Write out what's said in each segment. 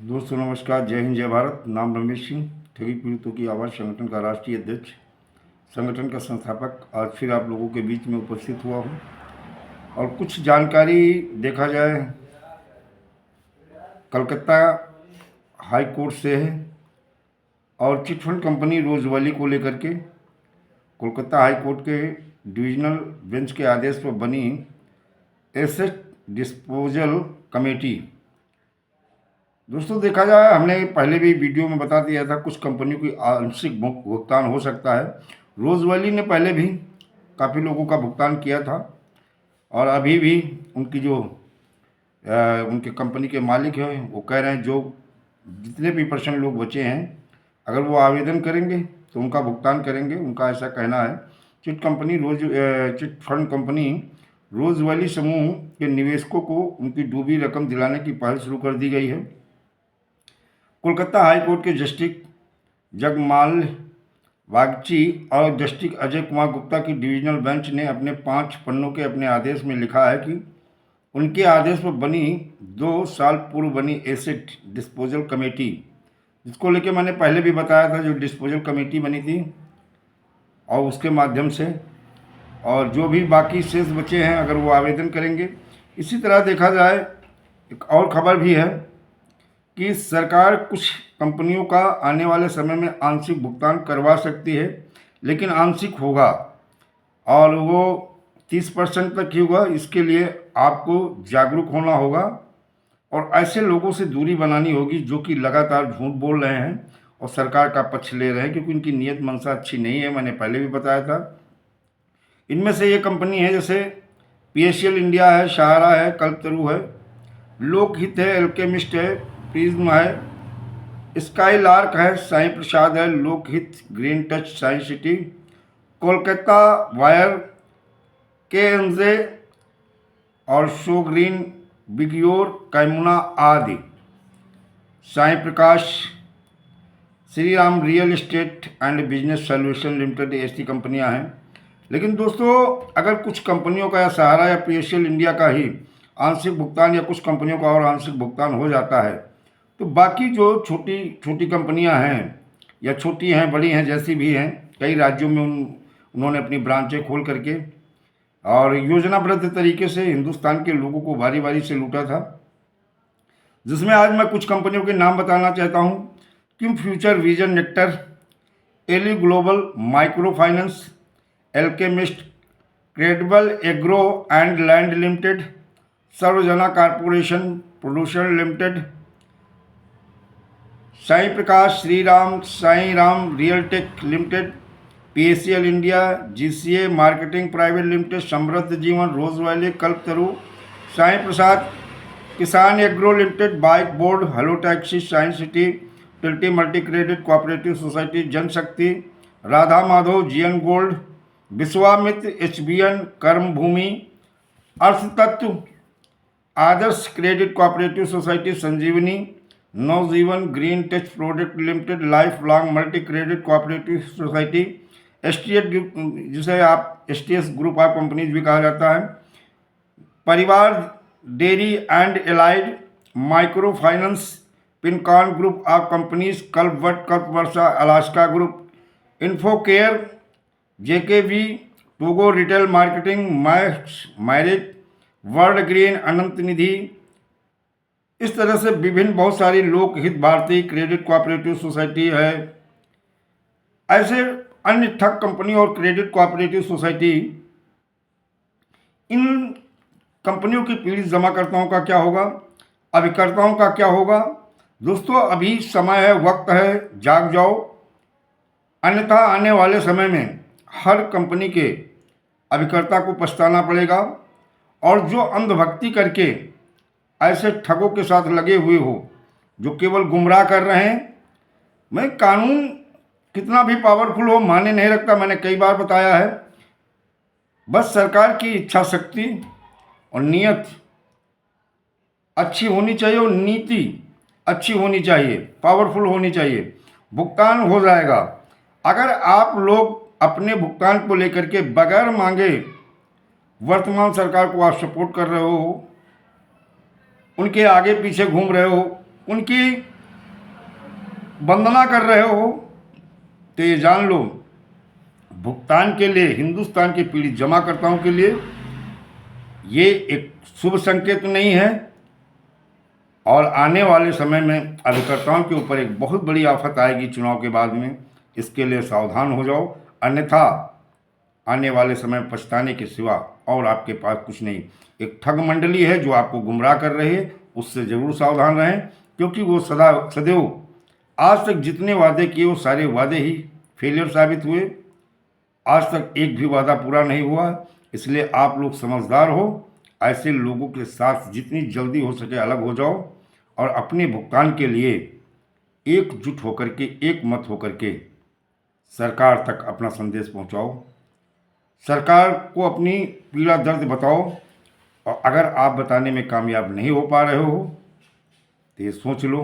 दोस्तों नमस्कार, जय हिंद जय भारत। नाम रमेश सिंह, ठगी पीड़ितों की आवाज़ संगठन का राष्ट्रीय अध्यक्ष, संगठन का संस्थापक आज फिर आप लोगों के बीच में उपस्थित हुआ हूँ। और कुछ जानकारी देखा जाए कलकत्ता हाई कोर्ट से है और चिटफंड कंपनी रोज़वेली को लेकर के कोलकाता हाई कोर्ट के डिविजनल बेंच के आदेश पर बनी एसेट डिस्पोजल कमेटी। दोस्तों देखा जाए, हमने पहले भी वीडियो में बता दिया था, कुछ कंपनियों की आंशिक भुगतान हो सकता है। रोज़वेली ने पहले भी काफ़ी लोगों का भुगतान किया था और अभी भी उनकी जो उनके कंपनी के मालिक हैं वो कह रहे हैं जो जितने भी % लोग बचे हैं अगर वो आवेदन करेंगे तो उनका भुगतान करेंगे, उनका ऐसा कहना है। चिट फंड कंपनी रोज़वेली समूह के निवेशकों को उनकी डूबी रकम दिलाने की पहल शुरू कर दी गई है। कोलकाता हाई कोर्ट के जस्टिस जगमाल बागची और जस्टिस अजय कुमार गुप्ता की डिविजनल बेंच ने अपने 5 पन्नों के अपने आदेश में लिखा है कि उनके आदेश पर बनी 2 साल पूर्व बनी एसेट डिस्पोजल कमेटी, जिसको लेके मैंने पहले भी बताया था, जो डिस्पोजल कमेटी बनी थी और उसके माध्यम से और जो भी बाकी शेष बचे हैं अगर वो आवेदन करेंगे। इसी तरह देखा जाए एक और खबर भी है कि सरकार कुछ कंपनियों का आने वाले समय में आंशिक भुगतान करवा सकती है, लेकिन आंशिक होगा और वो 30% तक ही होगा। इसके लिए आपको जागरूक होना होगा और ऐसे लोगों से दूरी बनानी होगी जो कि लगातार झूठ बोल रहे हैं और सरकार का पक्ष ले रहे हैं, क्योंकि इनकी नीयत मंशा अच्छी नहीं है। मैंने पहले भी बताया था। इनमें से ये कंपनी है जैसे PCL इंडिया है, सहारा है, कल्पतरू है, लोकहित है, एल्केमिस्ट है, प्रिज्म है, स्काईलार्क है, साईं प्रसाद है, Lokhit, green touch, science city, Kolkata wire, KNJ और शो ग्रीन, बिगयोर, कैमुना आदि, Sai Prakash, Shri Ram real estate and business solution limited, ऐसी कंपनियां हैं। लेकिन दोस्तों अगर कुछ कंपनियों का या सहारा या PCL इंडिया का ही आंशिक भुगतान या कुछ कंपनियों का और आंशिक भुगतान हो जाता है तो बाकी जो छोटी छोटी कंपनियां हैं या छोटी हैं बड़ी हैं जैसी भी हैं, कई राज्यों में उन्होंने अपनी ब्रांचें खोल करके और योजनाबद्ध तरीके से हिंदुस्तान के लोगों को बारी बारी से लूटा था, जिसमें आज मैं कुछ कंपनियों के नाम बताना चाहता हूं। Kim future vision nectar, Ally global micro finance, alchemist, credible agro and land limited, Sarvajana corporation producer limited, Sai Prakash, Shri Ram, Sai Ram real tech limited, PCL India, GCA marketing private limited, Samriddh Jeevan, rose valley, Kalpataru, Sai Prasad, Kisan agro limited, bike board, hello taxi, science city, टिल्टी multi credit cooperative society, Janshakti, Radha Madhav, GN gold, Vishwamitra, HBN, Karma Bhoomi, Arth Tatva, Adarsh credit cooperative society, Sanjeevani, Navjeevan, green touch product limited, life long multi credit cooperative society, STS जिसे आप STS group of companies भी कहा जाता है, Parivar dairy and allied, micro finance, Pincon group of companies, Kalp Varsha, Alaska group, Infocare, JKV, Togo retail marketing, marriage, world green, Anant Nidhi, इस तरह से विभिन्न बहुत सारी लोकहित, भारतीय क्रेडिट कोऑपरेटिव सोसाइटी है। ऐसे अन्य ठग कंपनी और क्रेडिट कोऑपरेटिव सोसाइटी, इन कंपनियों की पीड़ित जमाकर्ताओं का क्या होगा, अभिकर्ताओं का क्या होगा? दोस्तों अभी समय है, वक्त है, जाग जाओ, अन्यथा आने वाले समय में हर कंपनी के अभिकर्ता को पछताना पड़ेगा। और जो अंधभक्ति करके ऐसे ठगों के साथ लगे हुए हो जो केवल गुमराह कर रहे हैं, मैं कानून कितना भी पावरफुल हो माने नहीं रखता, मैंने कई बार बताया है। बस सरकार की इच्छा शक्ति और नीयत अच्छी होनी चाहिए और नीति अच्छी होनी चाहिए, पावरफुल होनी चाहिए, भुगतान हो जाएगा। अगर आप लोग अपने भुगतान को लेकर के बगैर मांगे वर्तमान सरकार को आप सपोर्ट कर रहे हो, उनके आगे पीछे घूम रहे हो, उनकी वंदना कर रहे हो तो ये जान लो, भुगतान के लिए हिंदुस्तान के पीड़ित जमाकर्ताओं के लिए ये एक शुभ संकेत नहीं है, और आने वाले समय में अभिकर्ताओं के ऊपर एक बहुत बड़ी आफत आएगी चुनाव के बाद में। इसके लिए सावधान हो जाओ, अन्यथा आने वाले समय में पछताने के सिवा और आपके पास कुछ नहीं। एक ठग मंडली है जो आपको गुमराह कर रही है, उससे ज़रूर सावधान रहें, क्योंकि वो सदैव आज तक जितने वादे किए वो सारे वादे ही फेलियर साबित हुए। आज तक एक भी वादा पूरा नहीं हुआ। इसलिए आप लोग समझदार हो, ऐसे लोगों के साथ जितनी जल्दी हो सके अलग हो जाओ, और अपने भुगतान के लिए एकजुट होकर के, एक मत होकर के सरकार तक अपना संदेश पहुंचाओ। सरकार को अपनी पीड़ा दर्द बताओ, और अगर आप बताने में कामयाब नहीं हो पा रहे हो तो ये सोच लो,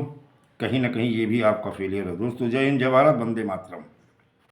कहीं ना कहीं ये भी आपका फेलियर है। दोस्तों, जय हिंद, जय भारत, वंदे मातरम।